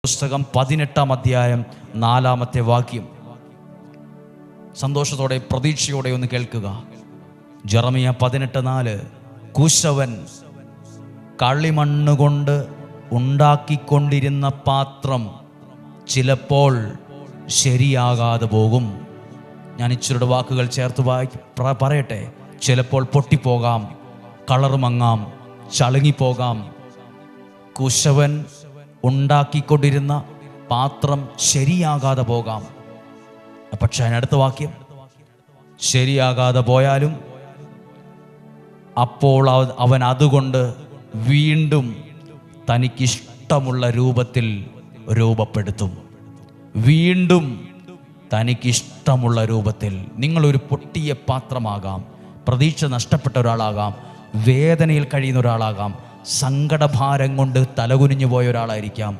പുസ്തകം 18-ാം അധ്യായം 4-ാമത്തെ വാക്യം. സന്തോഷത്തോടെ പ്രതീക്ഷയോടെ ഒന്ന് കേൾക്കുക. ജെറമിയ 18:4. കുശവൻ കളിമണ്ണുകൊണ്ട് ഉണ്ടാക്കിക്കൊണ്ടിരുന്ന പാത്രം ചിലപ്പോൾ ശരിയാകാതെ പോകും. ഞാൻ ഇച്ചിരുടെ വാക്കുകൾ ചേർത്ത് പറയട്ടെ. ചിലപ്പോൾ പൊട്ടിപ്പോകാം, കളർ മങ്ങാം, ചളുങ്ങിപ്പോകാം. കുശവൻ ഉണ്ടാക്കിക്കൊണ്ടിരുന്ന പാത്രം ശരിയാകാതെ പോകാം. പക്ഷെ അതിനടുത്ത വാക്യം, ശരിയാകാതെ പോയാലും അപ്പോൾ അവൻ അതുകൊണ്ട് വീണ്ടും തനിക്കിഷ്ടമുള്ള രൂപത്തിൽ രൂപപ്പെടുത്തും. വീണ്ടും തനിക്കിഷ്ടമുള്ള രൂപത്തിൽ. നിങ്ങളൊരു പൊട്ടിയ പാത്രമാകാം, പ്രതീക്ഷ നഷ്ടപ്പെട്ട ഒരാളാകാം, വേദനയിൽ കഴിയുന്ന ഒരാളാകാം, സങ്കടഭാരം കൊണ്ട് തലകുനിഞ്ഞു പോയ ഒരാളായിരിക്കാം.